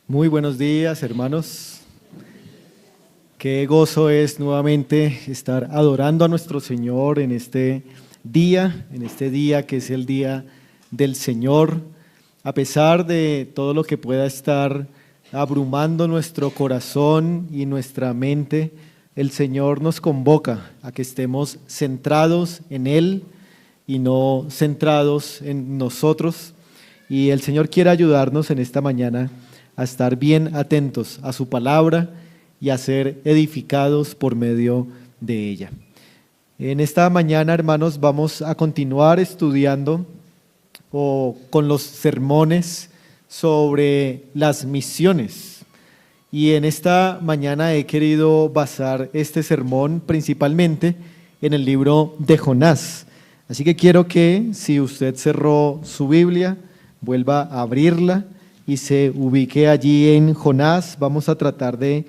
Muy buenos días, hermanos. Qué gozo es nuevamente estar adorando a nuestro Señor en este día que es el día del Señor. A pesar de todo lo que pueda estar abrumando nuestro corazón y nuestra mente, el Señor nos convoca a que estemos centrados en Él y no centrados en nosotros. Y el Señor quiere ayudarnos en esta mañana a estar bien atentos a su palabra y a ser edificados por medio de ella. En esta mañana, hermanos, vamos a continuar estudiando con los sermones sobre las misiones. Y en esta mañana he querido basar este sermón principalmente en el libro de Jonás. Así que quiero que, si usted cerró su Biblia, vuelva a abrirla y se ubique allí en Jonás. Vamos a tratar de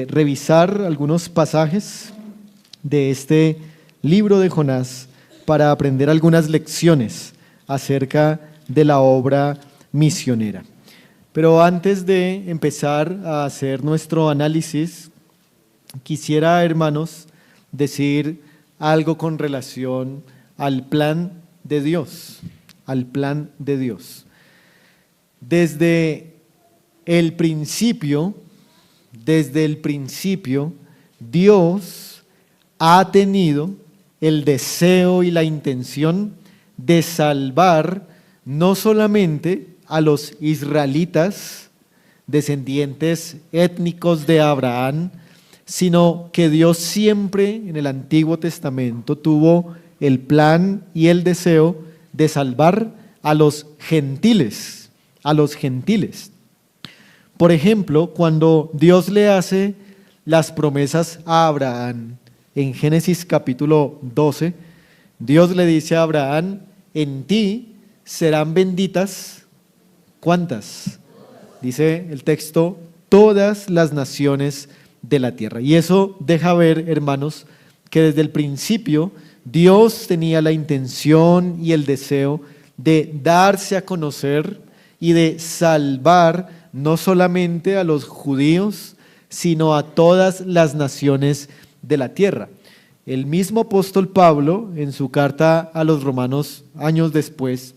revisar algunos pasajes de este libro de Jonás para aprender algunas lecciones acerca de la obra misionera. Pero antes de empezar a hacer nuestro análisis, quisiera, hermanos, decir algo con relación al plan de Dios, al plan de Dios. Desde el principio, Dios ha tenido el deseo y la intención de salvar no solamente a los israelitas, descendientes étnicos de Abraham, sino que Dios siempre en el Antiguo Testamento tuvo el plan y el deseo de salvar a los gentiles. Por ejemplo, cuando Dios le hace las promesas a Abraham en Génesis capítulo 12, Dios le dice a Abraham: en ti serán benditas, ¿cuántas? Dice el texto, todas las naciones de la tierra. Y eso deja ver, hermanos, que desde el principio Dios tenía la intención y el deseo de darse a conocer y de salvar no solamente a los judíos, sino a todas las naciones de la tierra. El mismo apóstol Pablo, en su carta a los romanos años después,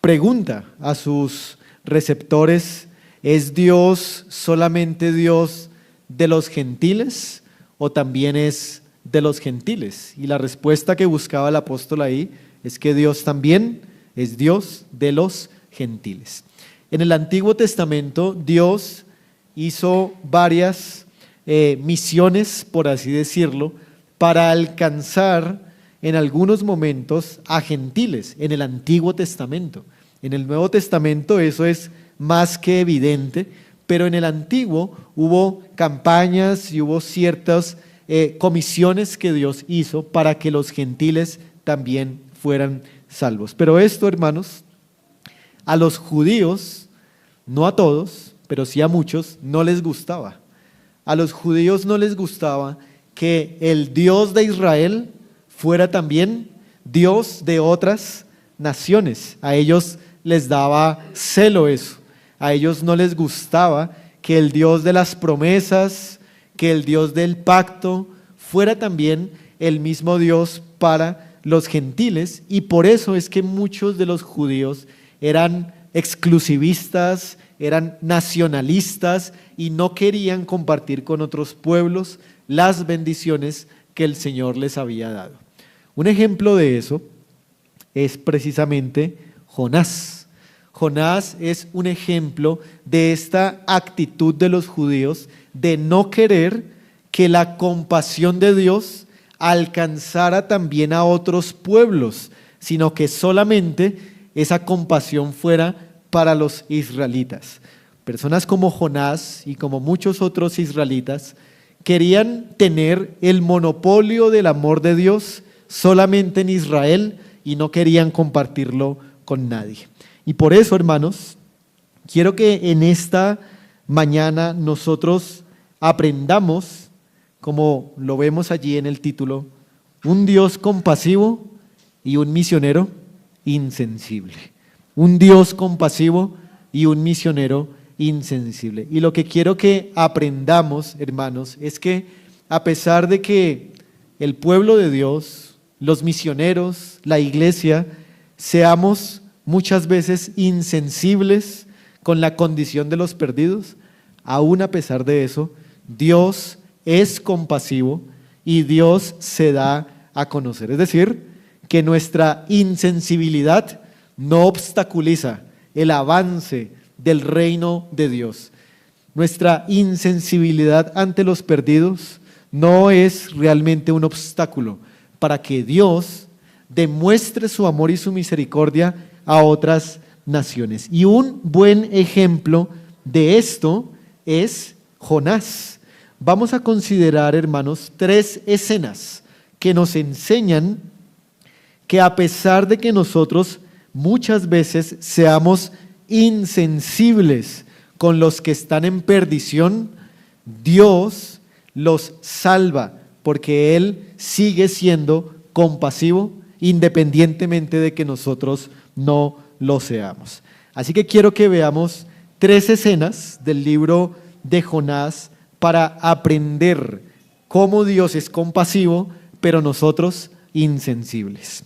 pregunta a sus receptores: ¿es Dios solamente Dios de los gentiles o también es de los gentiles? Y la respuesta que buscaba el apóstol ahí es que Dios también es Dios de los gentiles. En el Antiguo Testamento Dios hizo varias misiones, por así decirlo, para alcanzar en algunos momentos a gentiles en el Antiguo Testamento. En el Nuevo Testamento eso es más que evidente, pero en el Antiguo hubo campañas y hubo ciertas comisiones que Dios hizo para que los gentiles también fueran salvos. Pero esto, hermanos, a los judíos, no a todos, pero sí a muchos, no les gustaba. A los judíos no les gustaba que el Dios de Israel fuera también Dios de otras naciones. A ellos les daba celo eso. A ellos no les gustaba que el Dios de las promesas, que el Dios del pacto fuera también el mismo Dios para los gentiles, y por eso es que muchos de los judíos eran exclusivistas, eran nacionalistas y no querían compartir con otros pueblos las bendiciones que el Señor les había dado. Un ejemplo de eso es precisamente Jonás. Jonás es un ejemplo de esta actitud de los judíos de no querer que la compasión de Dios alcanzara también a otros pueblos, sino que solamente esa compasión fuera para los israelitas. Personas como Jonás y como muchos otros israelitas querían tener el monopolio del amor de Dios solamente en Israel y no querían compartirlo con nadie. Y por eso, hermanos, quiero que en esta mañana nosotros aprendamos, como lo vemos allí en el título, un Dios compasivo y un misionero insensible. Un Dios compasivo y un misionero insensible. Y lo que quiero que aprendamos, hermanos, es que a pesar de que el pueblo de Dios, los misioneros, la iglesia, seamos muchas veces insensibles con la condición de los perdidos, aún a pesar de eso, Dios es compasivo y Dios se da a conocer. Es decir, que nuestra insensibilidad no obstaculiza el avance del reino de Dios. Nuestra insensibilidad ante los perdidos no es realmente un obstáculo para que Dios demuestre su amor y su misericordia a otras naciones. Y un buen ejemplo de esto es Jonás. Vamos a considerar, hermanos, 3 escenas que nos enseñan que a pesar de que nosotros muchas veces seamos insensibles con los que están en perdición, Dios los salva porque Él sigue siendo compasivo independientemente de que nosotros no lo seamos. Así que quiero que veamos 3 escenas del libro de Jonás para aprender cómo Dios es compasivo, pero nosotros insensibles.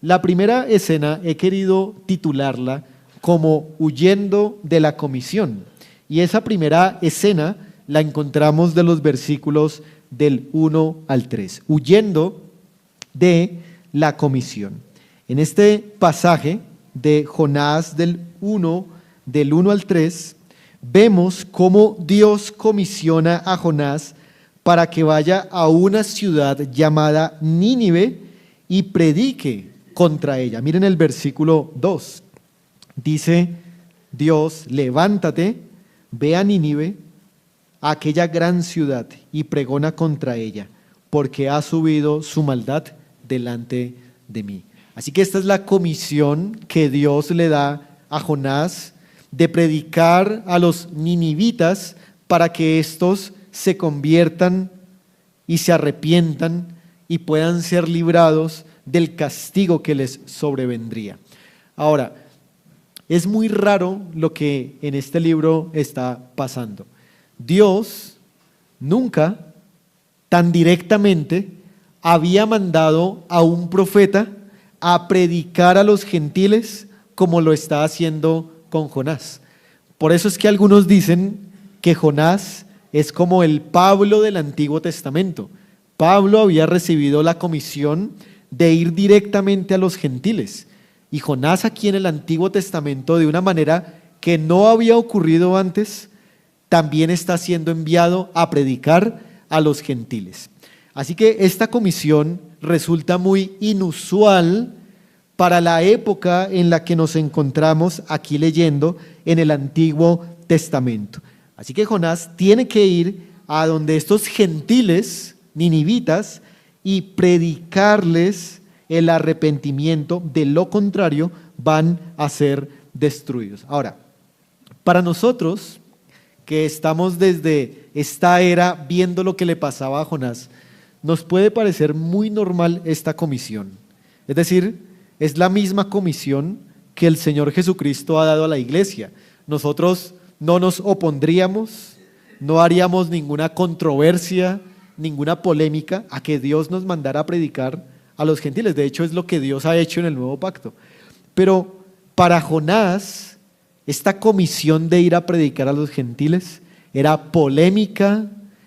La primera escena he querido titularla como huyendo de la comisión. Y esa primera escena la encontramos de los versículos del 1 al 3, huyendo de la comisión. En este pasaje de Jonás del 1 al 3, vemos cómo Dios comisiona a Jonás para que vaya a una ciudad llamada Nínive y predique contra ella. Miren el versículo 2. Dice Dios: levántate, ve a Nínive, a aquella gran ciudad, y pregona contra ella, porque ha subido su maldad delante de mí. Así que esta es la comisión que Dios le da a Jonás de predicar a los ninivitas para que éstos se conviertan y se arrepientan y puedan ser librados del castigo que les sobrevendría. Ahora, es muy raro lo que en este libro está pasando. Dios nunca tan directamente había mandado a un profeta a predicar a los gentiles como lo está haciendo con Jonás. Por eso es que algunos dicen que Jonás es como el Pablo del Antiguo Testamento. Pablo había recibido la comisión de ir directamente a los gentiles. Y Jonás aquí en el Antiguo Testamento, de una manera que no había ocurrido antes, también está siendo enviado a predicar a los gentiles. Así que esta comisión resulta muy inusual para la época en la que nos encontramos aquí leyendo en el Antiguo Testamento. Así que Jonás tiene que ir a donde estos gentiles ninivitas y predicarles el arrepentimiento, de lo contrario van a ser destruidos. Ahora, para nosotros que estamos desde esta era viendo lo que le pasaba a Jonás, nos puede parecer muy normal esta comisión. Es decir, es la misma comisión que el Señor Jesucristo ha dado a la iglesia. Nosotros no nos opondríamos, no haríamos ninguna controversia, ninguna polémica a que Dios nos mandara a predicar a los gentiles. De hecho, es lo que Dios ha hecho en el nuevo pacto. Pero para Jonás, esta comisión de ir a predicar a los gentiles era polémica,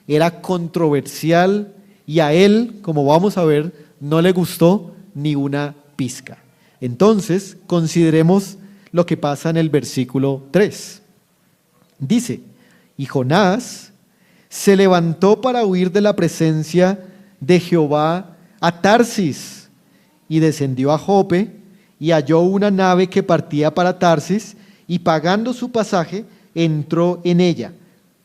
era controversial, y a él, como vamos a ver, no le gustó ni una pizca. Entonces, consideremos lo que pasa en el versículo 3. Dice: y Jonás se levantó para huir de la presencia de Jehová a Tarsis, y descendió a Jope, y halló una nave que partía para Tarsis, y pagando su pasaje, entró en ella,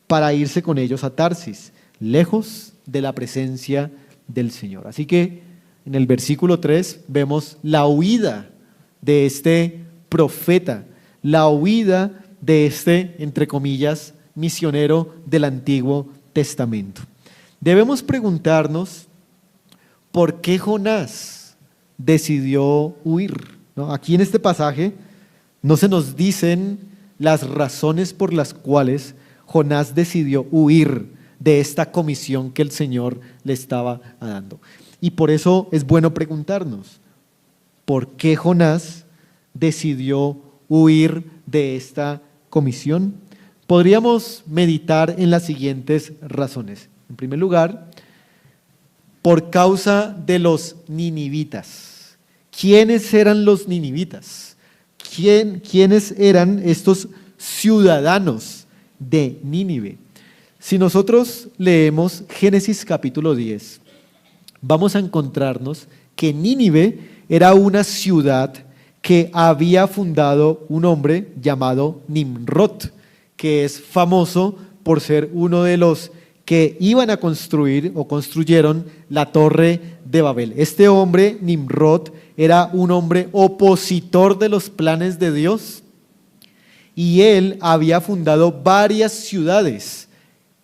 para irse con ellos a Tarsis, lejos de la presencia del Señor. Así que en el versículo 3 vemos la huida de este profeta, la huida de este, entre comillas, misionero del Antiguo Testamento. Debemos preguntarnos por qué Jonás decidió huir, ¿no? Aquí en este pasaje no se nos dicen las razones por las cuales Jonás decidió huir de esta comisión que el Señor le estaba dando. Y por eso es bueno preguntarnos, ¿por qué Jonás decidió huir de esta comisión? Podríamos meditar en las siguientes razones. En primer lugar, por causa de los ninivitas. ¿Quiénes eran los ninivitas? ¿Quiénes eran estos ciudadanos de Nínive? Si nosotros leemos Génesis capítulo 10, vamos a encontrarnos que Nínive era una ciudad que había fundado un hombre llamado Nimrod, que es famoso por ser uno de los que iban a construir o construyeron la Torre de Babel. Este hombre, Nimrod, era un hombre opositor de los planes de Dios y él había fundado varias ciudades,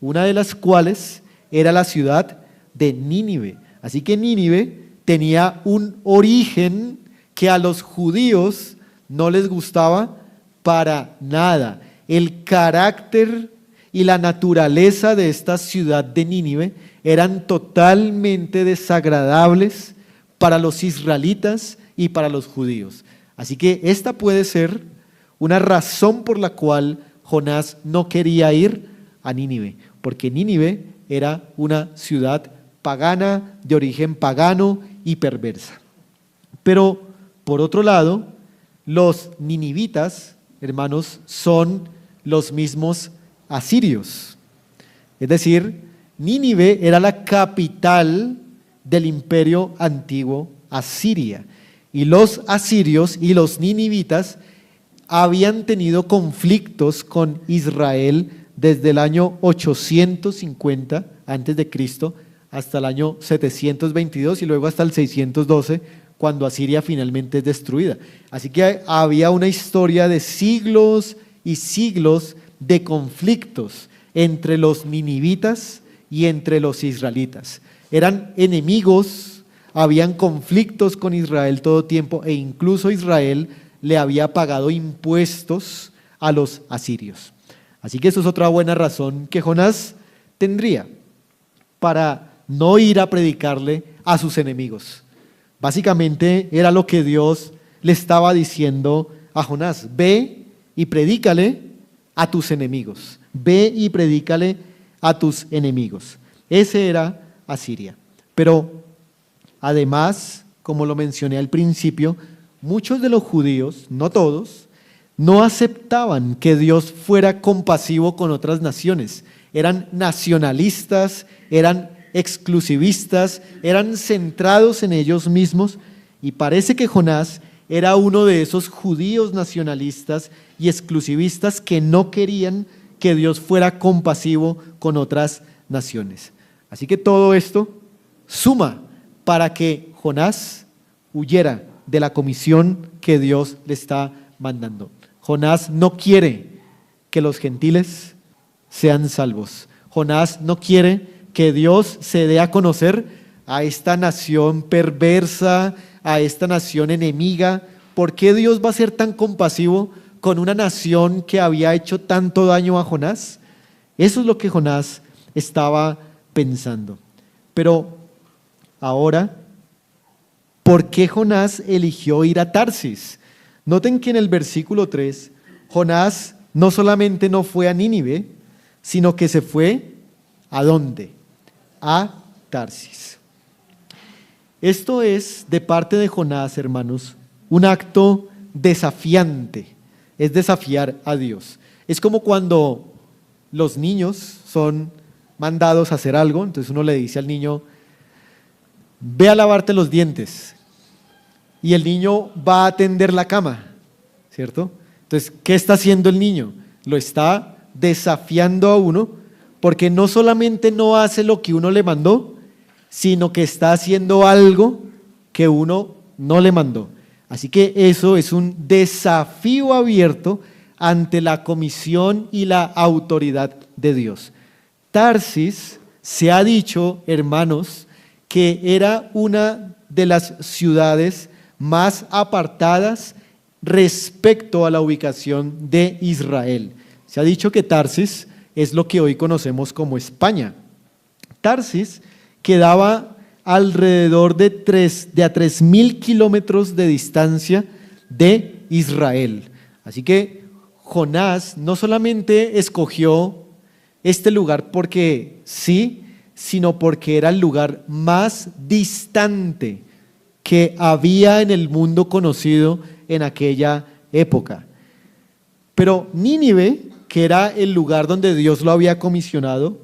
una de las cuales era la ciudad de Nínive. Así que Nínive tenía un origen que a los judíos no les gustaba para nada. El carácter y la naturaleza de esta ciudad de Nínive eran totalmente desagradables para los israelitas y para los judíos. Así que esta puede ser una razón por la cual Jonás no quería ir a Nínive, porque Nínive era una ciudad pagana, de origen pagano y perversa. Pero, por otro lado, los ninivitas, hermanos, son los mismos asirios. Es decir, Nínive era la capital del imperio antiguo Asiria. Y los asirios y los ninivitas habían tenido conflictos con Israel desde el año 850 a.C. hasta el año 722 y luego hasta el 612, cuando Asiria finalmente es destruida. Así que había una historia de siglos y siglos de conflictos entre los ninivitas y entre los israelitas. Eran enemigos, habían conflictos con Israel todo tiempo e incluso Israel le había pagado impuestos a los asirios. Así que eso es otra buena razón que Jonás tendría para no ir a predicarle a sus enemigos. Básicamente era lo que Dios le estaba diciendo a Jonás: ve y predícale a tus enemigos, ve y predícale a tus enemigos. Ese era Asiria. Pero además, como lo mencioné al principio, muchos de los judíos, no todos, no aceptaban que Dios fuera compasivo con otras naciones. Eran nacionalistas, eran exclusivistas, eran centrados en ellos mismos, y parece que Jonás era uno de esos judíos nacionalistas y exclusivistas que no querían que Dios fuera compasivo con otras naciones. Así que todo esto suma para que Jonás huyera de la comisión que Dios le está mandando. Jonás no quiere que los gentiles sean salvos. Jonás no quiere que Dios se dé a conocer a esta nación perversa, a esta nación enemiga. ¿Por qué Dios va a ser tan compasivo con una nación que había hecho tanto daño a Jonás? Eso es lo que Jonás estaba pensando. Pero ahora, ¿por qué Jonás eligió ir a Tarsis? Noten que en el versículo 3, Jonás no solamente no fue a Nínive, sino que se fue ¿a dónde? A Tarsis. Esto es, de parte de Jonás, hermanos, un acto desafiante. Es desafiar a Dios. Es como cuando los niños son mandados a hacer algo, entonces uno le dice al niño: ve a lavarte los dientes, y el niño va a tender la cama, ¿cierto? Entonces, ¿qué está haciendo el niño? Lo está desafiando a uno, porque no solamente no hace lo que uno le mandó, sino que está haciendo algo que uno no le mandó. Así que eso es un desafío abierto ante la comisión y la autoridad de Dios. Tarsis, se ha dicho, hermanos, que era una de las ciudades más apartadas, respecto a la ubicación de Israel. Se ha dicho que Tarsis es lo que hoy conocemos como España. Tarsis quedaba alrededor de a 3.000 kilómetros de distancia de Israel. Así que Jonás no solamente escogió este lugar porque sí, sino porque era el lugar más distante que había en el mundo conocido en aquella época. Pero Nínive, que era el lugar donde Dios lo había comisionado,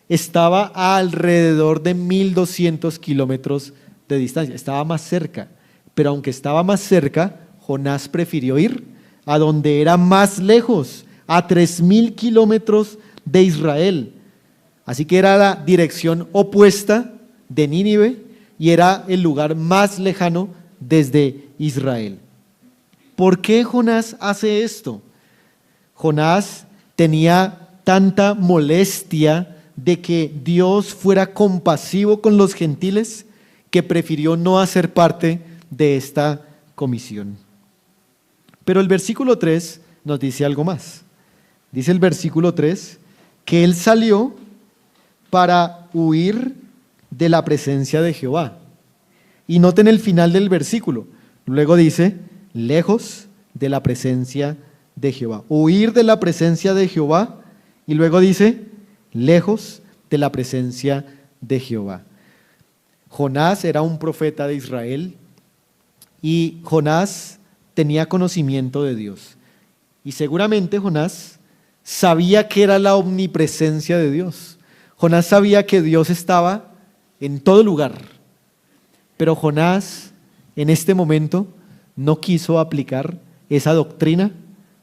estaba a alrededor de 1.200 kilómetros de distancia, estaba más cerca. Pero aunque estaba más cerca, Jonás prefirió ir a donde era más lejos, a 3.000 kilómetros de Israel. Así que era la dirección opuesta de Nínive y era el lugar más lejano desde Israel. ¿Por qué Jonás hace esto? Jonás tenía tanta molestia de que Dios fuera compasivo con los gentiles que prefirió no hacer parte de esta comisión. Pero el versículo 3 nos dice algo más. Dice el versículo 3 que él salió para huir de la presencia de Jehová. Y noten el final del versículo. Luego dice, lejos de la presencia de Jehová. Huir de la presencia de Jehová. Y luego dice, lejos de la presencia de Jehová. Jonás era un profeta de Israel y Jonás tenía conocimiento de Dios. Y seguramente Jonás sabía que era la omnipresencia de Dios. Jonás sabía que Dios estaba en todo lugar, pero Jonás en este momento no quiso aplicar esa doctrina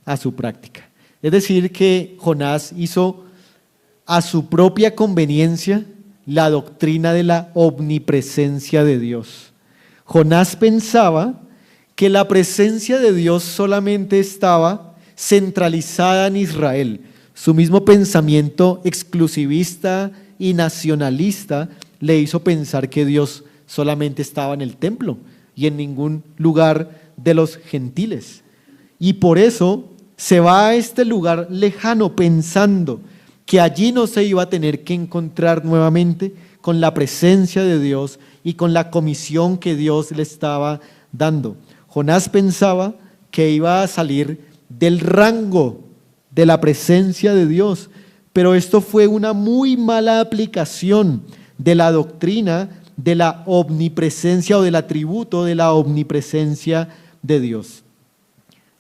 a su práctica. Es decir, que Jonás hizo a su propia conveniencia la doctrina de la omnipresencia de Dios. Jonás pensaba que la presencia de Dios solamente estaba centralizada en Israel. Su mismo pensamiento exclusivista y nacionalista le hizo pensar que Dios solamente estaba en el templo y en ningún lugar de los gentiles. Y por eso se va a este lugar lejano pensando que allí no se iba a tener que encontrar nuevamente con la presencia de Dios y con la comisión que Dios le estaba dando. Jonás pensaba que iba a salir del rango de la presencia de Dios, pero esto fue una muy mala aplicación de la doctrina de la omnipresencia o del atributo de la omnipresencia de Dios.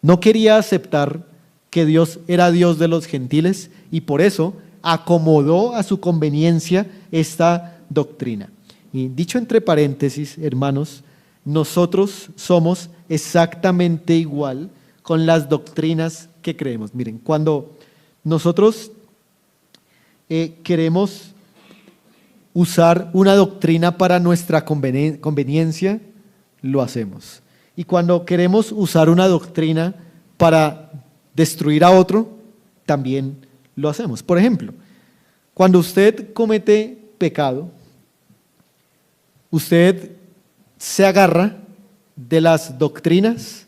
No quería aceptar que Dios era Dios de los gentiles y por eso acomodó a su conveniencia esta doctrina. Y dicho entre paréntesis, hermanos, nosotros somos exactamente igual con las doctrinas que creemos. Miren, cuando nosotros queremos usar una doctrina para nuestra conveniencia, lo hacemos. Y cuando queremos usar una doctrina para destruir a otro, también lo hacemos. Por ejemplo, cuando usted comete pecado, usted se agarra de las doctrinas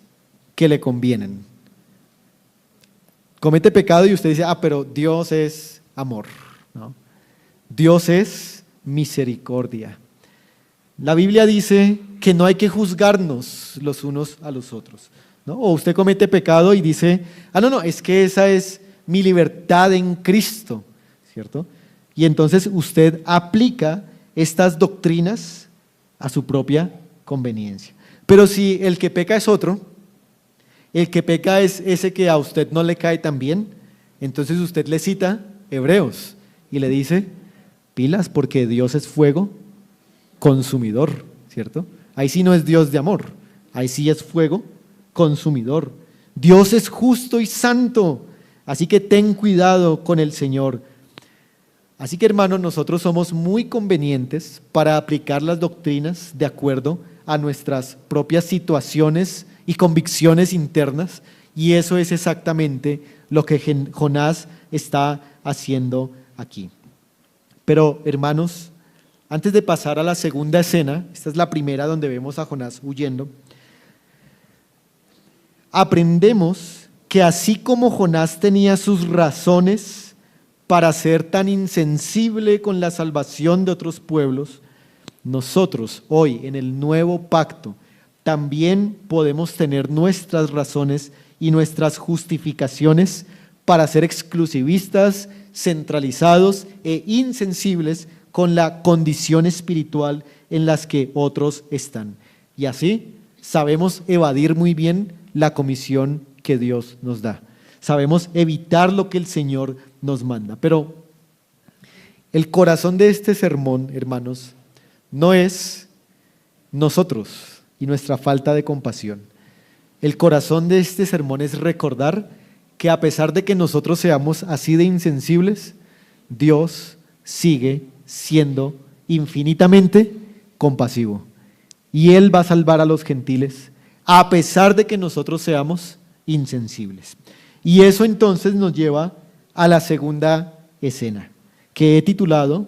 que le convienen. Comete pecado y usted dice, pero Dios es amor, ¿no? Dios es misericordia. La Biblia dice que no hay que juzgarnos los unos a los otros, ¿no? O usted comete pecado y dice, no, es que esa es mi libertad en Cristo, ¿cierto? Y entonces usted aplica estas doctrinas a su propia conveniencia. Pero si el que peca es otro, el que peca es ese que a usted no le cae tan bien, entonces usted le cita Hebreos y le dice, pilas, porque Dios es fuego consumidor, ¿cierto? Ahí sí no es Dios de amor, ahí sí es fuego consumidor. Dios es justo y santo, así que ten cuidado con el Señor. Así que, hermanos, nosotros somos muy convenientes para aplicar las doctrinas de acuerdo a nuestras propias situaciones y convicciones internas, y eso es exactamente lo que Jonás está haciendo aquí. Pero, hermanos, antes de pasar a la segunda escena, esta es la primera donde vemos a Jonás huyendo, aprendemos que así como Jonás tenía sus razones para ser tan insensible con la salvación de otros pueblos, nosotros hoy en el nuevo pacto también podemos tener nuestras razones y nuestras justificaciones para ser exclusivistas, centralizados e insensibles con la condición espiritual en las que otros están. Y así sabemos evadir muy bien la comisión que Dios nos da. Sabemos evitar lo que el Señor nos manda. Pero el corazón de este sermón, hermanos, no es nosotros y nuestra falta de compasión. El corazón de este sermón es recordar que a pesar de que nosotros seamos así de insensibles, Dios sigue siendo infinitamente compasivo. Y Él va a salvar a los gentiles a pesar de que nosotros seamos insensibles. Y eso entonces nos lleva a la segunda escena, que he titulado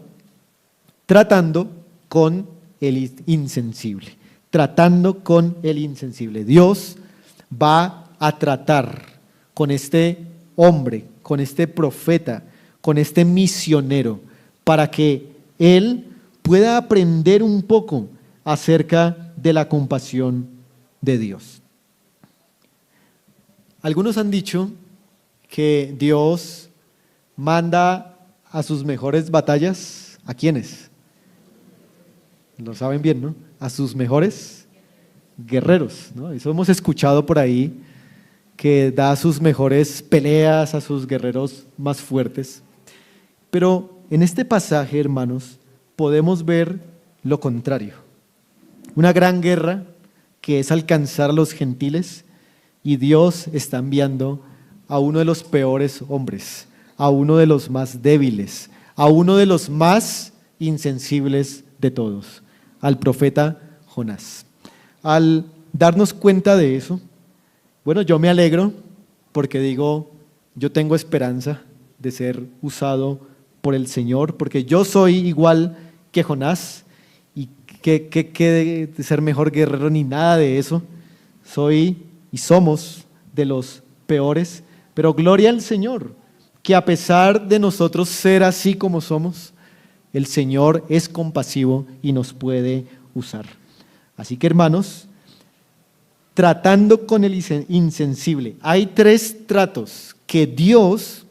Tratando con el insensible. Tratando con el insensible. Dios va a tratar con este hombre, con este profeta, con este misionero, para que él pueda aprender un poco acerca de la compasión de Dios. Algunos han dicho que Dios manda a sus mejores batallas, ¿a quiénes? Lo saben bien, ¿no? A sus mejores guerreros, ¿no? Eso hemos escuchado por ahí, que da sus mejores peleas a sus guerreros más fuertes. Pero en este pasaje, hermanos, podemos ver lo contrario. Una gran guerra que es alcanzar a los gentiles, y Dios está enviando a uno de los peores hombres, a uno de los más débiles, a uno de los más insensibles de todos, al profeta Jonás. Al darnos cuenta de eso, bueno, yo me alegro porque digo, yo tengo esperanza de ser usado por el Señor, porque yo soy igual que Jonás, y que de ser mejor guerrero ni nada de eso. Soy y somos de los peores, pero gloria al Señor, que a pesar de nosotros ser así como somos, el Señor es compasivo y nos puede usar. Así que, hermanos, tratando con el insensible, hay 3 tratos que Dios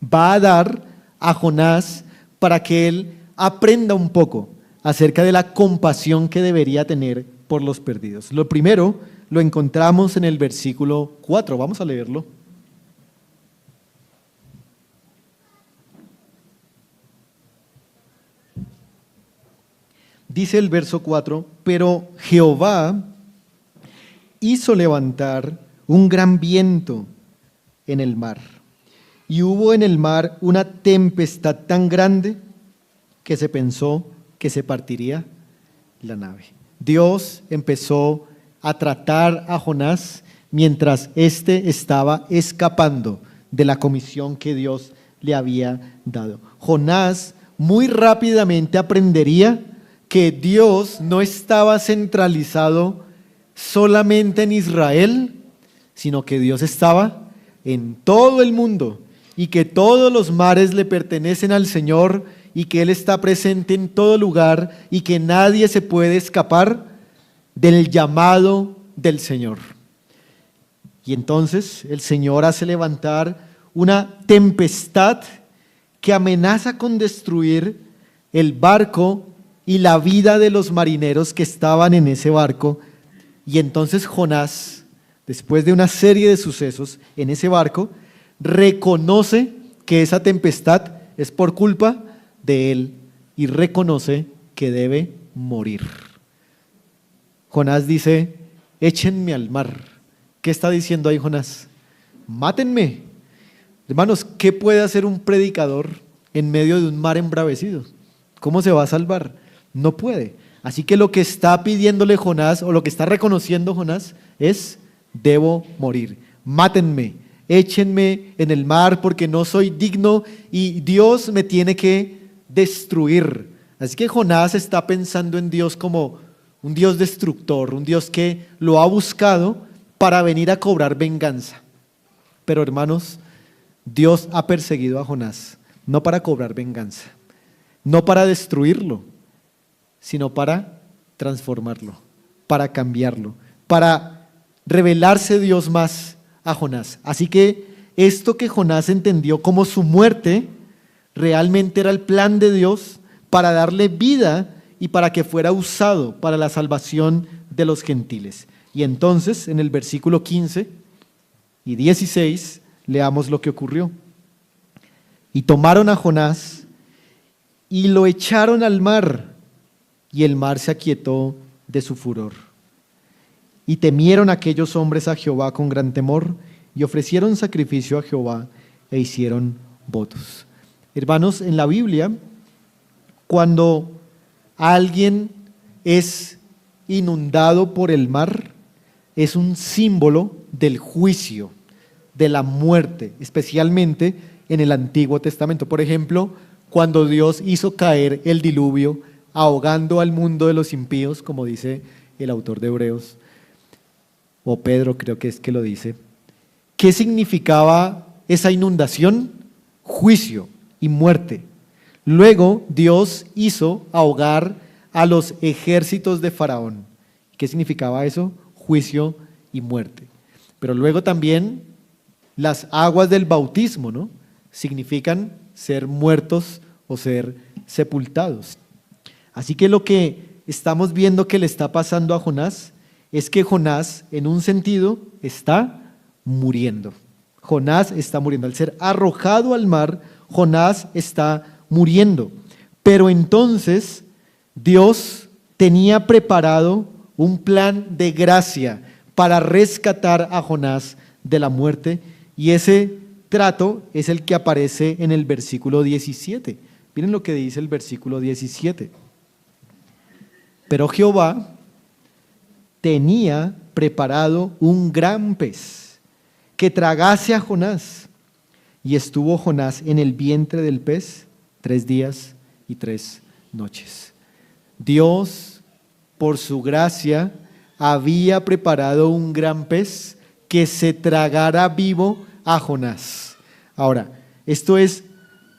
va a dar a Jonás para que él aprenda un poco acerca de la compasión que debería tener por los perdidos. Lo primero lo encontramos en el versículo 4, vamos a leerlo. Dice el verso 4, pero Jehová hizo levantar un gran viento en el mar, y hubo en el mar una tempestad tan grande que se pensó que se partiría la nave. Dios empezó a tratar a Jonás mientras éste estaba escapando de la comisión que Dios le había dado. Jonás muy rápidamente aprendería que Dios no estaba centralizado solamente en Israel, sino que Dios estaba en todo el mundo y que todos los mares le pertenecen al Señor y que Él está presente en todo lugar y que nadie se puede escapar del llamado del Señor. Y entonces el Señor hace levantar una tempestad que amenaza con destruir el barco y la vida de los marineros que estaban en ese barco. Y entonces Jonás, después de una serie de sucesos en ese barco, reconoce que esa tempestad es por culpa de él y reconoce que debe morir. Jonás dice, échenme al mar. ¿Qué está diciendo ahí Jonás? Mátenme. Hermanos, ¿qué puede hacer un predicador en medio de un mar embravecido? ¿Cómo se va a salvar? No puede. Así que lo que está pidiéndole Jonás, o lo que está reconociendo Jonás, es, debo morir. Mátenme, échenme en el mar porque no soy digno y Dios me tiene que destruir. Así que Jonás está pensando en Dios como un Dios destructor, un Dios que lo ha buscado para venir a cobrar venganza. Pero hermanos, Dios ha perseguido a Jonás, no para cobrar venganza, no para destruirlo, sino para transformarlo, para cambiarlo, para revelarse Dios más a Jonás. Así que esto que Jonás entendió como su muerte, realmente era el plan de Dios para darle vida y para que fuera usado para la salvación de los gentiles. Y entonces, en el versículo 15 y 16, leamos lo que ocurrió. Y tomaron a Jonás y lo echaron al mar, y el mar se aquietó de su furor. Y temieron aquellos hombres a Jehová con gran temor, y ofrecieron sacrificio a Jehová e hicieron votos. Hermanos, en la Biblia, cuando alguien es inundado por el mar, es un símbolo del juicio, de la muerte, especialmente en el Antiguo Testamento. Por ejemplo, cuando Dios hizo caer el diluvio, ahogando al mundo de los impíos, como dice el autor de Hebreos, o Pedro creo que es que lo dice. ¿Qué significaba esa inundación? Juicio y muerte. Luego Dios hizo ahogar a los ejércitos de Faraón. ¿Qué significaba eso? Juicio y muerte. Pero luego también las aguas del bautismo, ¿no? Significan ser muertos o ser sepultados. Así que lo que estamos viendo que le está pasando a Jonás es que Jonás, en un sentido, está muriendo. Jonás está muriendo. Al ser arrojado al mar, Jonás está muriendo. Pero entonces Dios tenía preparado un plan de gracia para rescatar a Jonás de la muerte, y ese trato es el que aparece en el versículo 17. Miren lo que dice el versículo 17. Pero Jehová tenía preparado un gran pez que tragase a Jonás, y estuvo Jonás en el vientre del pez 3 días y 3 noches. Dios, por su gracia, había preparado un gran pez que se tragara vivo a Jonás. Ahora, esto es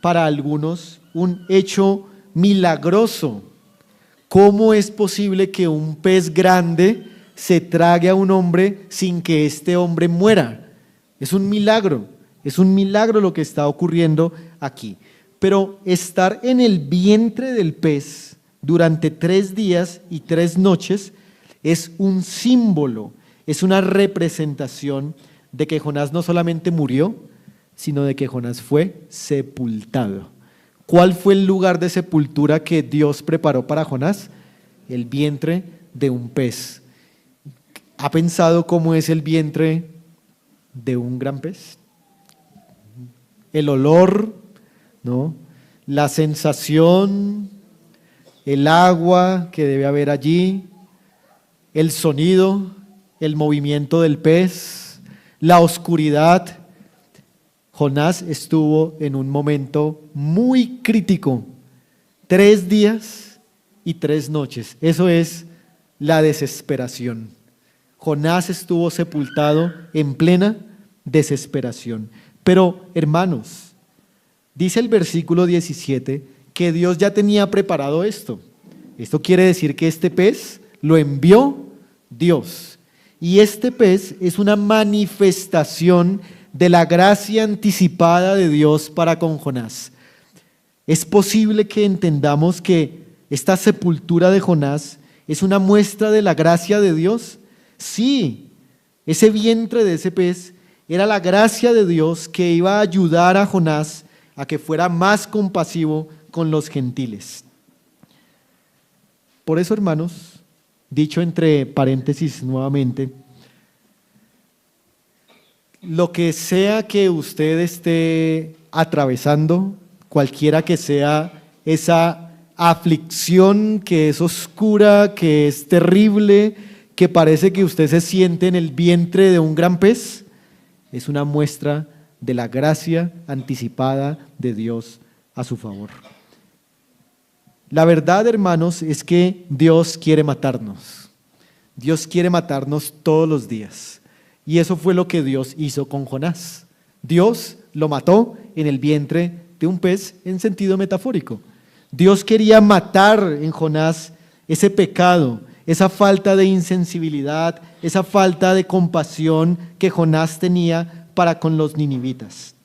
para algunos un hecho milagroso. ¿Cómo es posible que un pez grande se trague a un hombre sin que este hombre muera? Es un milagro lo que está ocurriendo aquí. Pero estar en el vientre del pez durante 3 días y 3 noches es un símbolo, es una representación de que Jonás no solamente murió, sino de que Jonás fue sepultado. ¿Cuál fue el lugar de sepultura que Dios preparó para Jonás? El vientre de un pez. ¿Ha pensado cómo es el vientre de un gran pez? El olor, ¿no? La sensación, el agua que debe haber allí, el sonido, el movimiento del pez, la oscuridad. Jonás estuvo en un momento muy crítico, 3 días y 3 noches. Eso es la desesperación. Jonás estuvo sepultado en plena desesperación. Pero, hermanos, dice el versículo 17 que Dios ya tenía preparado esto. Esto quiere decir que este pez lo envió Dios. Y este pez es una manifestación de la gracia anticipada de Dios para con Jonás. ¿Es posible que entendamos que esta sepultura de Jonás es una muestra de la gracia de Dios? Sí, ese vientre de ese pez era la gracia de Dios que iba a ayudar a Jonás a que fuera más compasivo con los gentiles. Por eso, hermanos, dicho entre paréntesis nuevamente, lo que sea que usted esté atravesando, cualquiera que sea esa aflicción que es oscura, que es terrible, que parece que usted se siente en el vientre de un gran pez, es una muestra de la gracia anticipada de Dios a su favor. La verdad, hermanos, es que Dios quiere matarnos. Dios quiere matarnos todos los días. Y eso fue lo que Dios hizo con Jonás. Dios lo mató en el vientre de un pez en sentido metafórico. Dios quería matar en Jonás ese pecado, esa falta de insensibilidad, esa falta de compasión que Jonás tenía para con los ninivitas.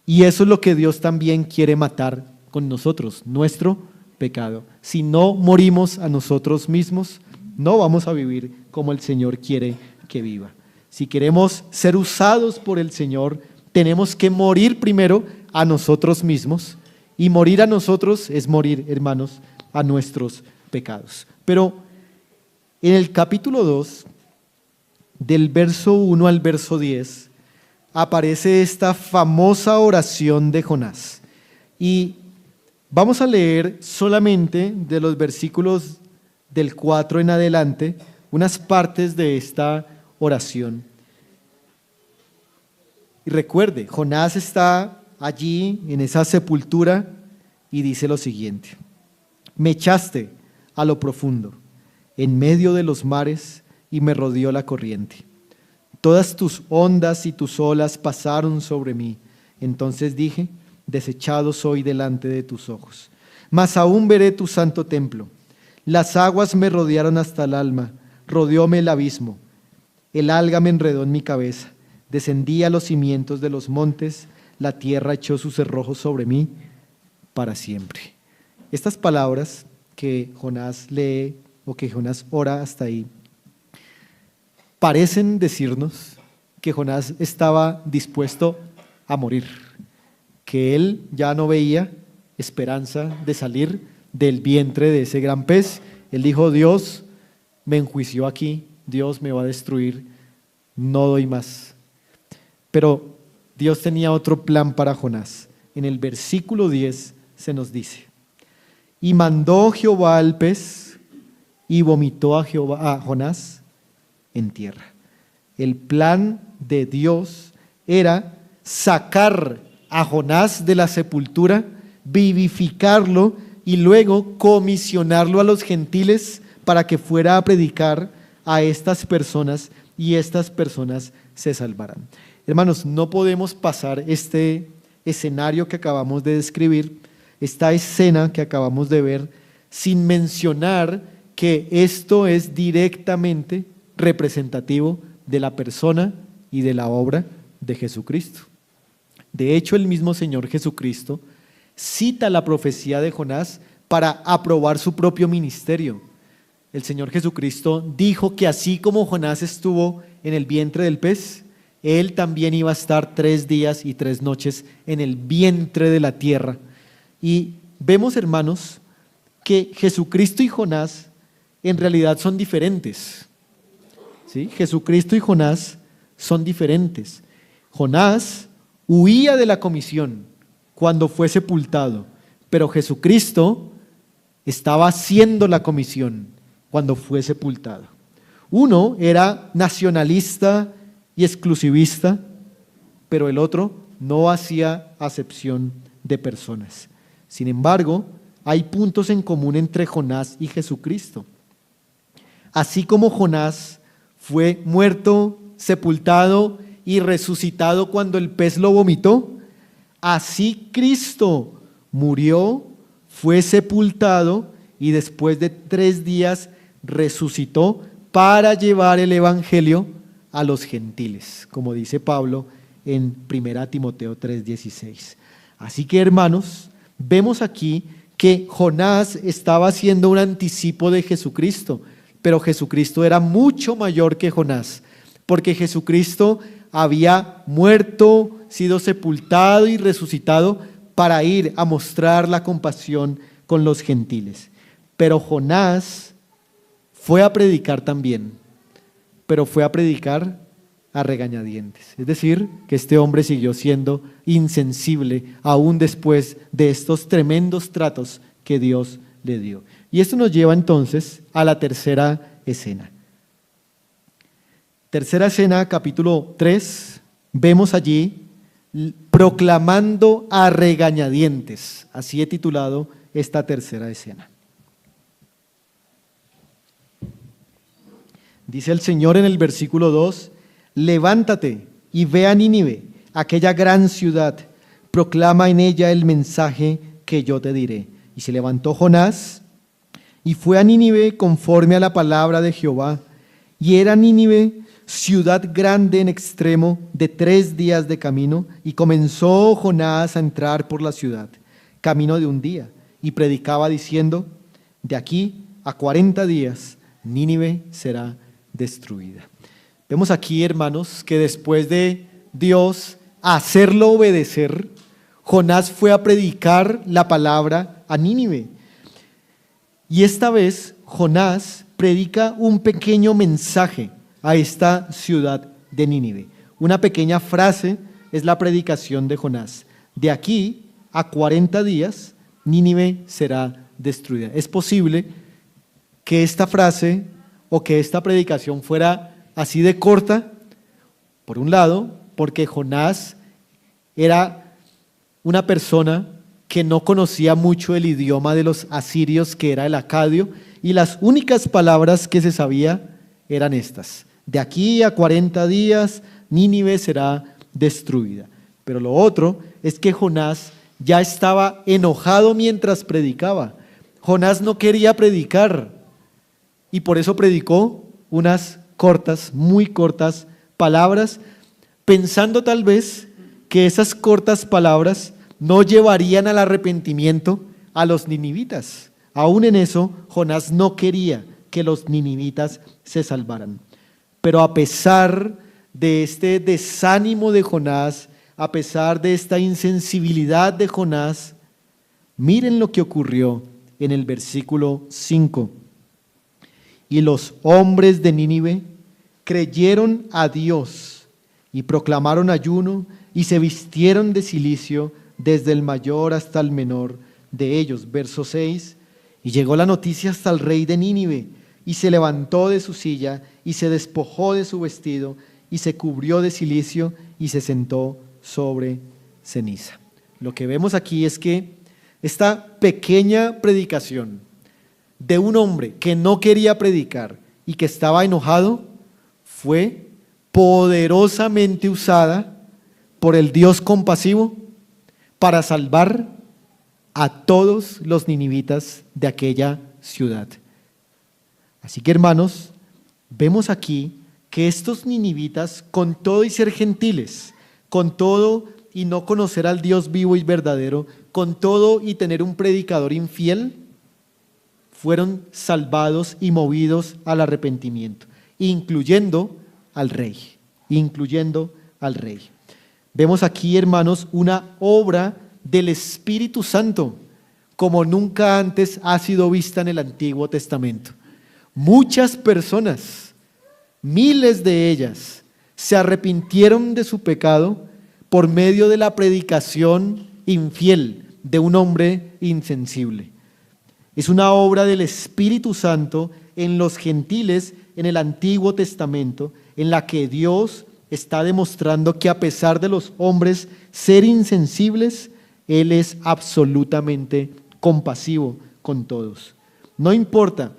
Y eso es lo que Dios también quiere matar con nosotros, nuestro pecado. Si no morimos a nosotros mismos, no vamos a vivir como el Señor quiere que viva. Si queremos ser usados por el Señor, tenemos que morir primero a nosotros mismos. Y morir a nosotros es morir, hermanos, a nuestros pecados. Pero en el capítulo 2, del verso 1 al verso 10, aparece esta famosa oración de Jonás. Y vamos a leer solamente de los versículos del 4 en adelante, unas partes de esta oración. Y recuerde, Jonás está allí en esa sepultura y dice lo siguiente: me echaste a lo profundo, en medio de los mares, y me rodeó la corriente. Todas tus ondas y tus olas pasaron sobre mí. Entonces dije: desechado soy delante de tus ojos. Mas aún veré tu santo templo. Las aguas me rodearon hasta el alma, rodeóme el abismo. El alga me enredó en mi cabeza. Descendí a los cimientos de los montes, la tierra echó sus cerrojos sobre mí para siempre. Estas palabras que Jonás lee o que Jonás ora hasta ahí, parecen decirnos que Jonás estaba dispuesto a morir, que él ya no veía esperanza de salir del vientre de ese gran pez. Él dijo: Dios me enjuició aquí, Dios me va a destruir, no doy más. Pero Dios tenía otro plan para Jonás. En el versículo 10 se nos dice: y mandó Jehová al pez y vomitó a Jonás en tierra. El plan de Dios era sacar a Jonás de la sepultura, vivificarlo y luego comisionarlo a los gentiles para que fuera a predicar a estas personas y estas personas se salvarán. Hermanos, no podemos pasar este escenario que acabamos de describir, esta escena que acabamos de ver, sin mencionar que esto es directamente representativo de la persona y de la obra de Jesucristo. De hecho, el mismo Señor Jesucristo cita la profecía de Jonás para aprobar su propio ministerio. El Señor Jesucristo dijo que así como Jonás estuvo en el vientre del pez, él también iba a estar 3 días y 3 noches en el vientre de la tierra. Y vemos, hermanos, que Jesucristo y Jonás en realidad son diferentes. ¿Sí? Jesucristo y Jonás son diferentes. Jonás huía de la comisión cuando fue sepultado, pero Jesucristo estaba haciendo la comisión cuando fue sepultado. Uno era nacionalista y exclusivista, pero el otro no hacía acepción de personas. Sin embargo, hay puntos en común entre Jonás y Jesucristo. Así como Jonás fue muerto, sepultado y resucitado cuando el pez lo vomitó, así Cristo murió, fue sepultado y después de 3 días resucitó para llevar el evangelio a los gentiles, como dice Pablo en 1 Timoteo 3:16. Así que, hermanos, vemos aquí que Jonás estaba haciendo un anticipo de Jesucristo, pero Jesucristo era mucho mayor que Jonás, porque Jesucristo había muerto, sido sepultado y resucitado para ir a mostrar la compasión con los gentiles. Pero Jonás fue a predicar también, pero fue a predicar a regañadientes. Es decir, que este hombre siguió siendo insensible aún después de estos tremendos tratos que Dios le dio. Y esto nos lleva entonces a la tercera escena. Tercera escena, capítulo 3, vemos allí proclamando a regañadientes. Así he titulado esta tercera escena. Dice el Señor en el versículo 2: levántate y ve a Nínive, aquella gran ciudad, proclama en ella el mensaje que yo te diré. Y se levantó Jonás y fue a Nínive conforme a la palabra de Jehová. Y era Nínive ciudad grande en extremo, de 3 días de camino, y comenzó Jonás a entrar por la ciudad, camino de un día, y predicaba diciendo: de aquí a 40 días Nínive será destruida. Vemos aquí, hermanos, que después de Dios hacerlo obedecer, Jonás fue a predicar la palabra a Nínive. Y esta vez Jonás predica un pequeño mensaje a esta ciudad de Nínive. Una pequeña frase es la predicación de Jonás: de aquí a 40 días Nínive será destruida. Es posible que esta frase o que esta predicación fuera así de corta, por un lado, porque Jonás era una persona que no conocía mucho el idioma de los asirios, que era el acadio, y las únicas palabras que se sabía eran estas: de aquí a 40 días Nínive será destruida. Pero lo otro es que Jonás ya estaba enojado mientras predicaba. Jonás no quería predicar y por eso predicó unas cortas, muy cortas palabras, pensando tal vez que esas cortas palabras no llevarían al arrepentimiento a los ninivitas. Aún en eso, Jonás no quería que los ninivitas se salvaran. Pero a pesar de este desánimo de Jonás, a pesar de esta insensibilidad de Jonás, miren lo que ocurrió en el versículo 5. Y los hombres de Nínive creyeron a Dios y proclamaron ayuno y se vistieron de cilicio desde el mayor hasta el menor de ellos. Verso 6. Y llegó la noticia hasta el rey de Nínive, y se levantó de su silla y se despojó de su vestido y se cubrió de cilicio y se sentó sobre ceniza. Lo que vemos aquí es que esta pequeña predicación de un hombre que no quería predicar y que estaba enojado fue poderosamente usada por el Dios compasivo para salvar a todos los ninivitas de aquella ciudad. Así que, hermanos, vemos aquí que estos ninivitas, con todo y ser gentiles, con todo y no conocer al Dios vivo y verdadero, con todo y tener un predicador infiel, fueron salvados y movidos al arrepentimiento, incluyendo al rey, incluyendo al rey. Vemos aquí, hermanos, una obra del Espíritu Santo como nunca antes ha sido vista en el Antiguo Testamento. Muchas personas, miles de ellas, se arrepintieron de su pecado por medio de la predicación infiel de un hombre insensible. Es una obra del Espíritu Santo en los gentiles en el Antiguo Testamento, en la que Dios está demostrando que a pesar de los hombres ser insensibles, Él es absolutamente compasivo con todos. No importa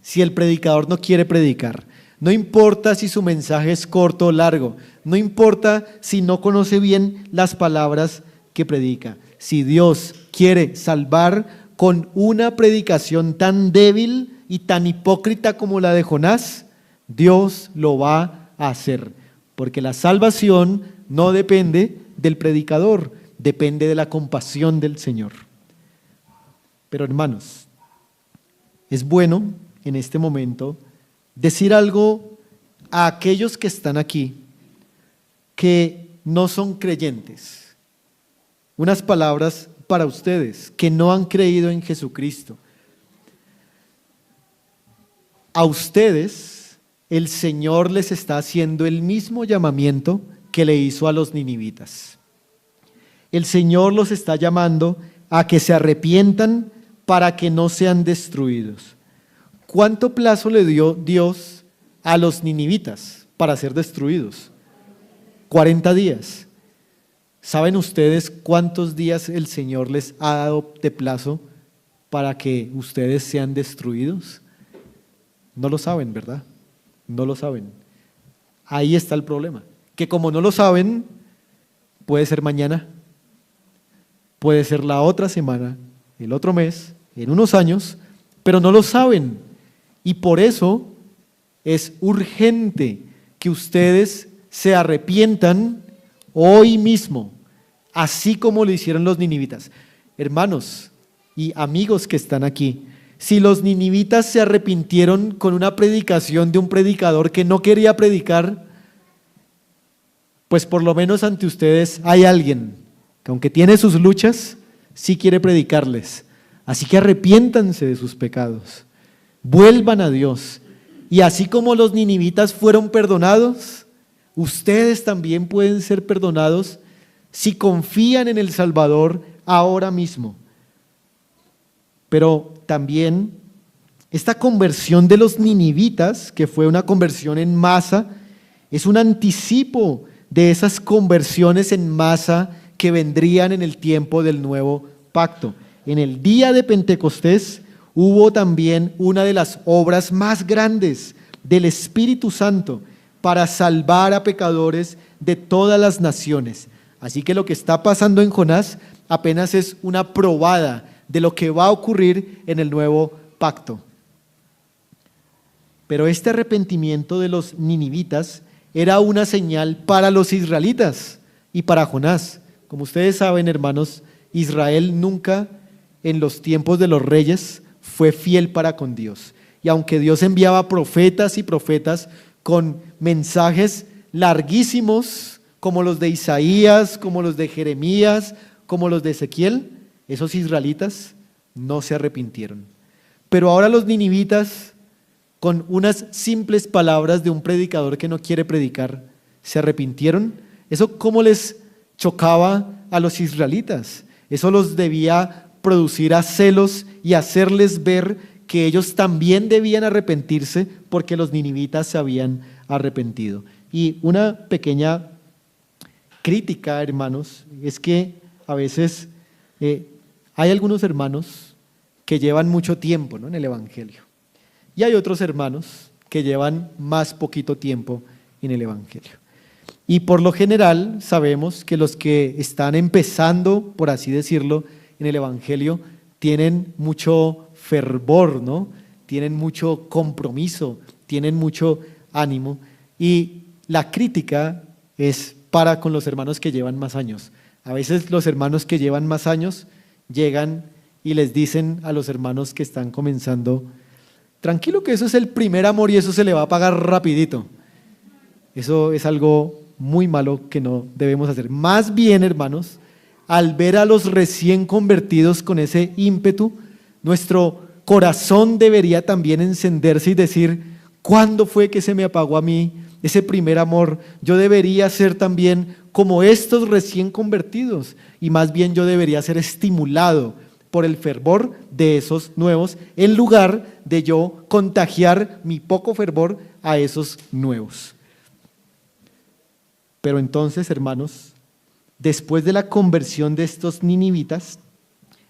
si el predicador no quiere predicar, no importa si su mensaje es corto o largo, no importa si no conoce bien las palabras que predica. Si Dios quiere salvar con una predicación tan débil y tan hipócrita como la de Jonás, Dios lo va a hacer, porque la salvación no depende del predicador, depende de la compasión del Señor. Pero, hermanos, es bueno en este momento decir algo a aquellos que están aquí que no son creyentes. Unas palabras para ustedes que no han creído en Jesucristo. A ustedes el Señor les está haciendo el mismo llamamiento que le hizo a los ninivitas. El Señor los está llamando a que se arrepientan para que no sean destruidos. ¿Cuánto plazo le dio Dios a los ninivitas para ser destruidos? 40 días. ¿Saben ustedes cuántos días el Señor les ha dado de plazo para que ustedes sean destruidos? No lo saben, ¿verdad? No lo saben. Ahí está el problema, que como no lo saben, puede ser mañana, puede ser la otra semana, el otro mes, en unos años, pero no lo saben. Y por eso es urgente que ustedes se arrepientan hoy mismo, así como lo hicieron los ninivitas. Hermanos y amigos que están aquí, si los ninivitas se arrepintieron con una predicación de un predicador que no quería predicar, pues por lo menos ante ustedes hay alguien que, aunque tiene sus luchas, sí quiere predicarles. Así que arrepiéntanse de sus pecados, vuelvan a Dios. Y así como los ninivitas fueron perdonados, ustedes también pueden ser perdonados si confían en el Salvador ahora mismo. Pero también esta conversión de los ninivitas, que fue una conversión en masa, es un anticipo de esas conversiones en masa que vendrían en el tiempo del nuevo pacto. En el día de Pentecostés hubo también una de las obras más grandes del Espíritu Santo para salvar a pecadores de todas las naciones. Así que lo que está pasando en Jonás apenas es una probada de lo que va a ocurrir en el nuevo pacto. Pero este arrepentimiento de los ninivitas era una señal para los israelitas y para Jonás. Como ustedes saben, hermanos, Israel nunca en los tiempos de los reyes fue fiel para con Dios. Y aunque Dios enviaba profetas y profetas con mensajes larguísimos, como los de Isaías, como los de Jeremías, como los de Ezequiel, esos israelitas no se arrepintieron. Pero ahora los ninivitas, con unas simples palabras de un predicador que no quiere predicar, se arrepintieron. ¿Eso cómo les chocaba a los israelitas? Eso los debía producir a celos y hacerles ver que ellos también debían arrepentirse porque los ninivitas se habían arrepentido. Y una pequeña crítica, hermanos, es que a veces hay algunos hermanos que llevan mucho tiempo, ¿no?, en el Evangelio, y hay otros hermanos que llevan más poquito tiempo en el Evangelio. Y por lo general sabemos que los que están empezando, por así decirlo, en el Evangelio, tienen mucho fervor, ¿no? Tienen mucho compromiso, tienen mucho ánimo, y la crítica es para con los hermanos que llevan más años. A veces los hermanos que llevan más años llegan y les dicen a los hermanos que están comenzando: tranquilo que eso es el primer amor y eso se le va a pagar rapidito. Eso es algo muy malo que no debemos hacer. Más bien, hermanos, al ver a los recién convertidos con ese ímpetu, nuestro corazón debería también encenderse y decir: ¿cuándo fue que se me apagó a mí ese primer amor? Yo debería ser también como estos recién convertidos, y más bien yo debería ser estimulado por el fervor de esos nuevos, en lugar de yo contagiar mi poco fervor a esos nuevos. Pero entonces, hermanos, después de la conversión de estos ninivitas,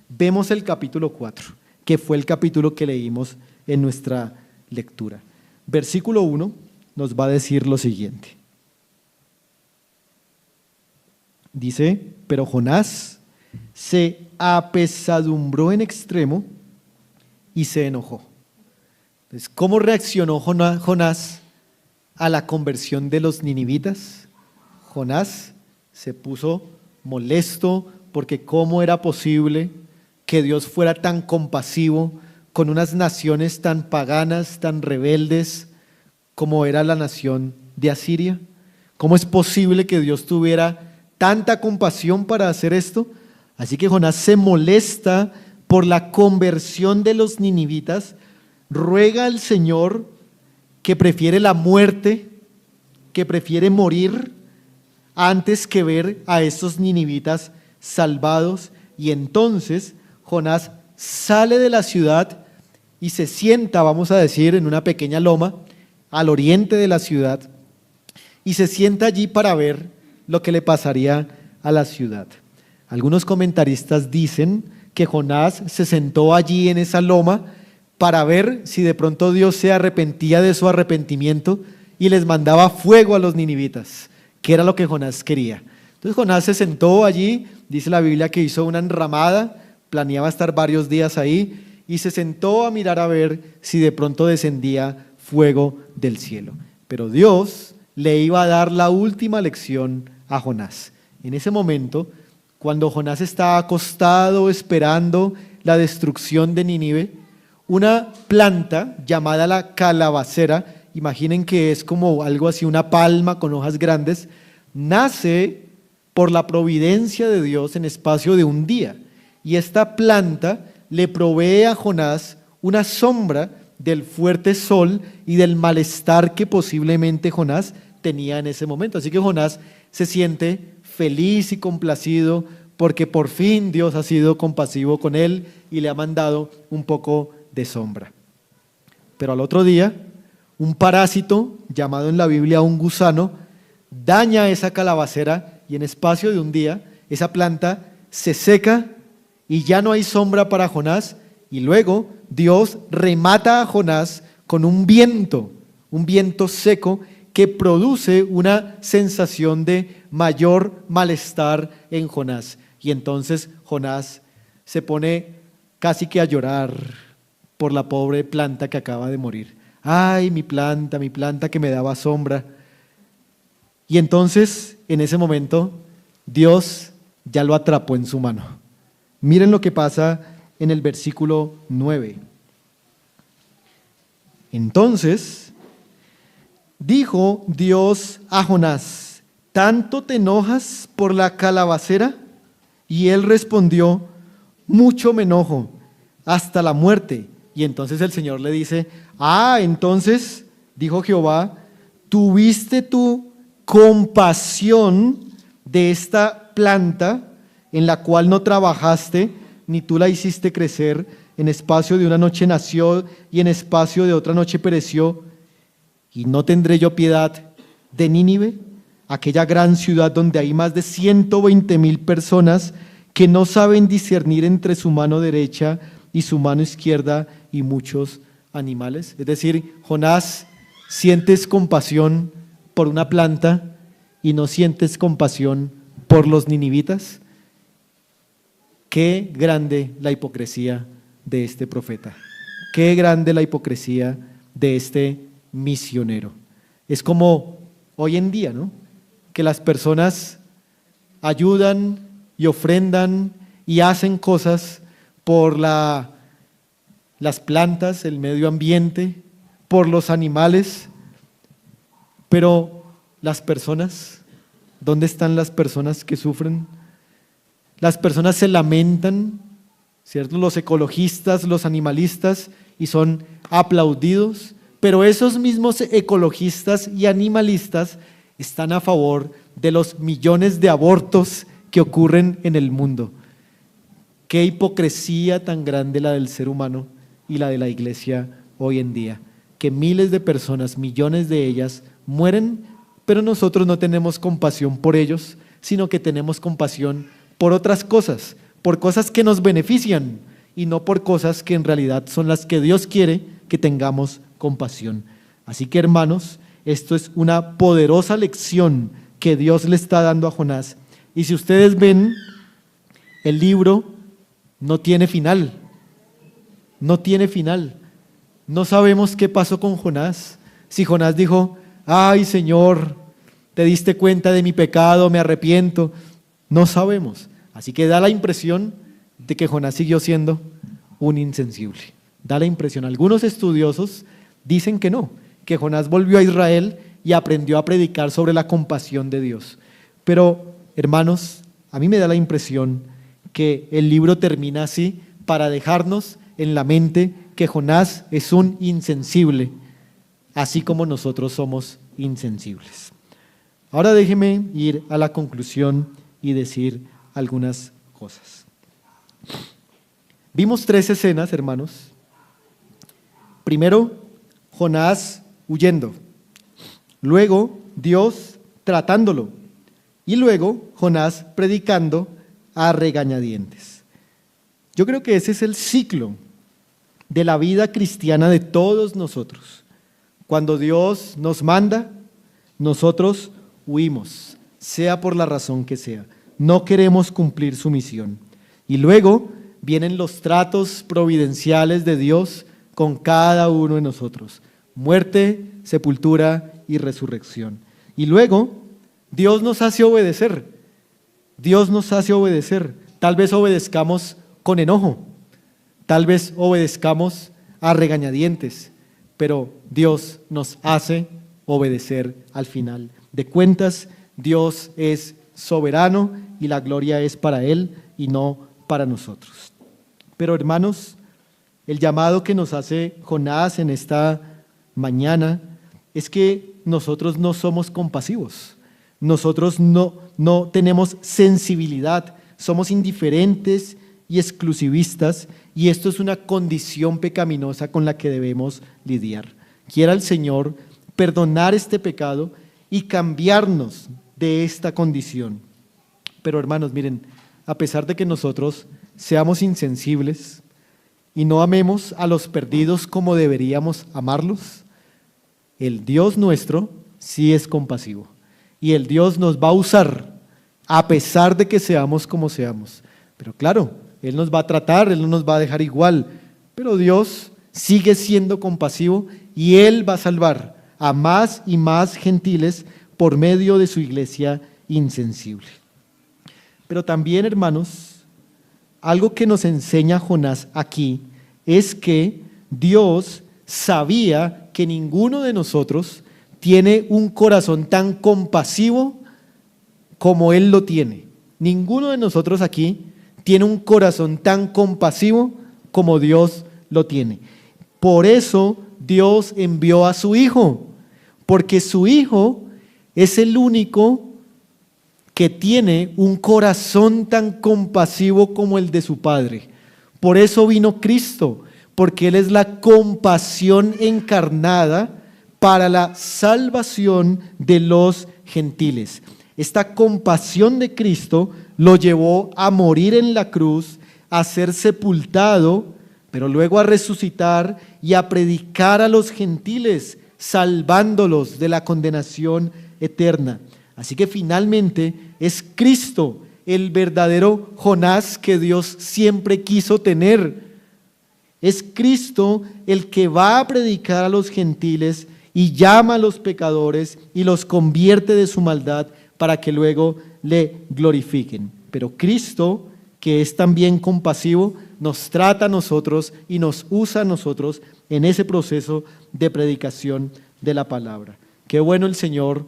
vemos el capítulo 4, que fue el capítulo que leímos en nuestra lectura. Versículo 1 nos va a decir lo siguiente. Dice: pero Jonás se apesadumbró en extremo y se enojó. Entonces, ¿cómo reaccionó Jonás a la conversión de los ninivitas? Jonás se puso molesto porque cómo era posible que Dios fuera tan compasivo con unas naciones tan paganas, tan rebeldes como era la nación de Asiria. ¿Cómo es posible que Dios tuviera tanta compasión para hacer esto? Así que Jonás se molesta por la conversión de los ninivitas, ruega al Señor, que prefiere la muerte, que prefiere morir antes que ver a estos ninivitas salvados. Y entonces Jonás sale de la ciudad y se sienta, vamos a decir, en una pequeña loma al oriente de la ciudad, y se sienta allí para ver lo que le pasaría a la ciudad. Algunos comentaristas dicen que Jonás se sentó allí en esa loma para ver si de pronto Dios se arrepentía de su arrepentimiento y les mandaba fuego a los ninivitas, que era lo que Jonás quería. Entonces Jonás se sentó allí, dice la Biblia que hizo una enramada, planeaba estar varios días ahí, y se sentó a mirar a ver si de pronto descendía fuego del cielo. Pero Dios le iba a dar la última lección a Jonás. En ese momento, cuando Jonás estaba acostado esperando la destrucción de Nínive, una planta llamada la calabacera, imaginen que es como algo así, una palma con hojas grandes, nace por la providencia de Dios en espacio de un día. Y esta planta le provee a Jonás una sombra del fuerte sol y del malestar que posiblemente Jonás tenía en ese momento. Así que Jonás se siente feliz y complacido porque por fin Dios ha sido compasivo con él y le ha mandado un poco de sombra. Pero al otro día, un parásito, llamado en la Biblia un gusano, daña esa calabacera y en espacio de un día esa planta se seca y ya no hay sombra para Jonás, y luego Dios remata a Jonás con un viento seco que produce una sensación de mayor malestar en Jonás. Y entonces Jonás se pone casi que a llorar por la pobre planta que acaba de morir. Ay, mi planta que me daba sombra. Y entonces, en ese momento, Dios ya lo atrapó en su mano. Miren lo que pasa en el versículo 9. Entonces, dijo Dios a Jonás: ¿tanto te enojas por la calabacera? Y él respondió: mucho me enojo, hasta la muerte. Y entonces el Señor le dice: entonces, dijo Jehová, tuviste tu compasión de esta planta en la cual no trabajaste, ni tú la hiciste crecer. En espacio de una noche nació y en espacio de otra noche pereció. ¿Y no tendré yo piedad de Nínive, aquella gran ciudad donde hay más de 120,000 personas que no saben discernir entre su mano derecha y su mano izquierda y muchos animales? Es decir, Jonás, sientes compasión por una planta y no sientes compasión por los ninivitas. Qué grande la hipocresía de este profeta. Qué grande la hipocresía de este misionero. Es como hoy en día, ¿no? Que las personas ayudan y ofrendan y hacen cosas por las plantas, el medio ambiente, por los animales, pero las personas, ¿dónde están las personas que sufren? Las personas se lamentan, ¿cierto? Los ecologistas, los animalistas, y son aplaudidos, pero esos mismos ecologistas y animalistas están a favor de los millones de abortos que ocurren en el mundo. Qué hipocresía tan grande la del ser humano y la de la iglesia hoy en día, que miles de personas, millones de ellas, mueren, pero nosotros no tenemos compasión por ellos, sino que tenemos compasión por otras cosas, por cosas que nos benefician y no por cosas que en realidad son las que Dios quiere que tengamos compasión. Así que, hermanos, esto es una poderosa lección que Dios le está dando a Jonás. Y si ustedes ven, el libro no tiene final. No tiene final. No sabemos qué pasó con Jonás. Si Jonás dijo: ay, Señor, te diste cuenta de mi pecado, me arrepiento. No sabemos. Así que da la impresión de que Jonás siguió siendo un insensible. Da la impresión. Algunos estudiosos dicen que no, que Jonás volvió a Israel y aprendió a predicar sobre la compasión de Dios. Pero, hermanos, a mí me da la impresión que el libro termina así para dejarnos en la mente que Jonás es un insensible, así como nosotros somos insensibles. Ahora déjeme ir a la conclusión y decir algunas cosas. Vimos 3 escenas, hermanos. Primero, Jonás huyendo. Luego, Dios tratándolo. Y luego, Jonás predicando a regañadientes. Yo creo que ese es el ciclo de la vida cristiana de todos nosotros. Cuando Dios nos manda, nosotros huimos, sea por la razón que sea. No queremos cumplir su misión. Y luego vienen los tratos providenciales de Dios con cada uno de nosotros. Muerte, sepultura y resurrección. Y luego Dios nos hace obedecer. Dios nos hace obedecer. Tal vez obedezcamos con enojo. Tal vez obedezcamos a regañadientes. Pero Dios nos hace obedecer al final de cuentas. Dios es soberano y la gloria es para Él y no para nosotros. Pero hermanos, el llamado que nos hace Jonás en esta mañana es que nosotros no somos compasivos. Nosotros no tenemos sensibilidad, somos indiferentes y exclusivistas, y esto es una condición pecaminosa con la que debemos lidiar. Quiera el Señor perdonar este pecado y cambiarnos de esta condición. Pero hermanos, miren, a pesar de que nosotros seamos insensibles y no amemos a los perdidos como deberíamos amarlos, el Dios nuestro sí es compasivo. Y el Dios nos va a usar a pesar de que seamos como seamos. Pero claro, Él nos va a tratar, Él no nos va a dejar igual. Pero Dios sigue siendo compasivo y Él va a salvar a más y más gentiles por medio de su iglesia insensible. Pero también, hermanos, algo que nos enseña Jonás aquí es que Dios sabía que ninguno de nosotros tiene un corazón tan compasivo como Él lo tiene. Ninguno de nosotros aquí tiene un corazón tan compasivo como Dios lo tiene. Por eso Dios envió a su Hijo, porque su Hijo es el único que tiene un corazón tan compasivo como el de su Padre. Por eso vino Cristo, porque Él es la compasión encarnada para la salvación de los gentiles. Esta compasión de Cristo lo llevó a morir en la cruz, a ser sepultado, pero luego a resucitar y a predicar a los gentiles, salvándolos de la condenación eterna. Así que finalmente es Cristo el verdadero Jonás que Dios siempre quiso tener. Es Cristo el que va a predicar a los gentiles y llama a los pecadores y los convierte de su maldad para que luego le glorifiquen. Pero Cristo, que es también compasivo, nos trata a nosotros y nos usa a nosotros en ese proceso de predicación de la palabra. Qué bueno el Señor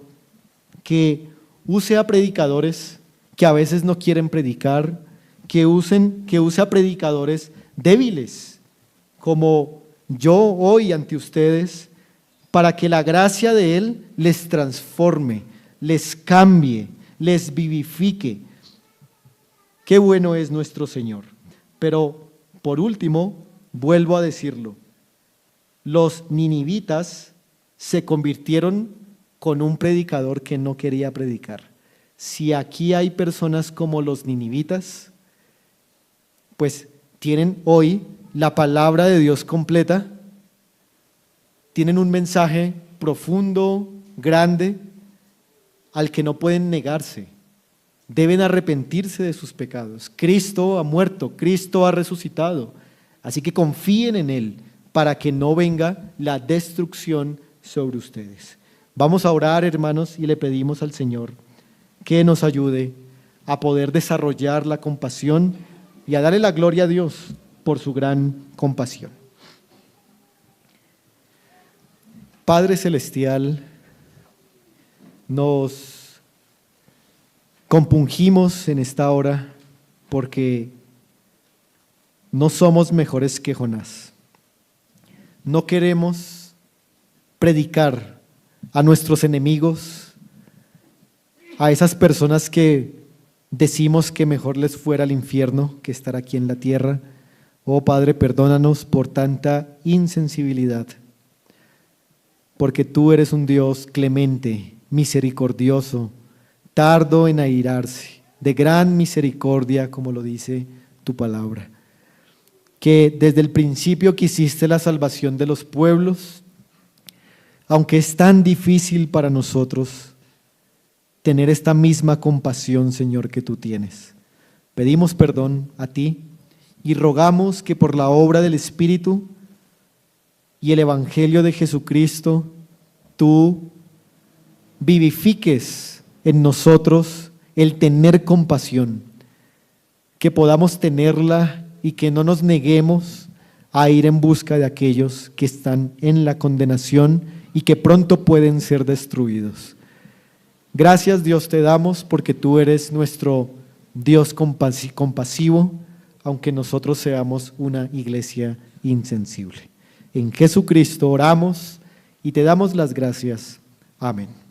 que use a predicadores que a veces no quieren predicar, que use a predicadores débiles, como yo hoy ante ustedes, para que la gracia de Él les transforme, les cambie, les vivifique. Qué bueno es nuestro Señor. Pero por último, vuelvo a decirlo, los ninivitas se convirtieron con un predicador que no quería predicar. Si aquí hay personas como los ninivitas, pues tienen hoy la palabra de Dios completa, tienen un mensaje profundo, grande, al que no pueden negarse. Deben arrepentirse de sus pecados. Cristo ha muerto, Cristo ha resucitado. Así que confíen en Él para que no venga la destrucción sobre ustedes. Vamos a orar, hermanos, y le pedimos al Señor que nos ayude a poder desarrollar la compasión y a darle la gloria a Dios por su gran compasión. Padre Celestial, nos compungimos en esta hora porque no somos mejores que Jonás. No queremos predicar a nuestros enemigos, a esas personas que decimos que mejor les fuera al infierno que estar aquí en la tierra. Oh Padre, perdónanos por tanta insensibilidad, porque tú eres un Dios clemente, misericordioso, tardo en airarse, de gran misericordia, como lo dice tu palabra, que desde el principio quisiste la salvación de los pueblos, aunque es tan difícil para nosotros tener esta misma compasión, Señor, que tú tienes. Pedimos perdón a ti y rogamos que por la obra del Espíritu y el Evangelio de Jesucristo, tú vivifiques en nosotros el tener compasión, que podamos tenerla y que no nos neguemos a ir en busca de aquellos que están en la condenación y que pronto pueden ser destruidos. Gracias, Dios, te damos porque tú eres nuestro Dios compasivo, aunque nosotros seamos una iglesia insensible. En Jesucristo oramos y te damos las gracias. Amén.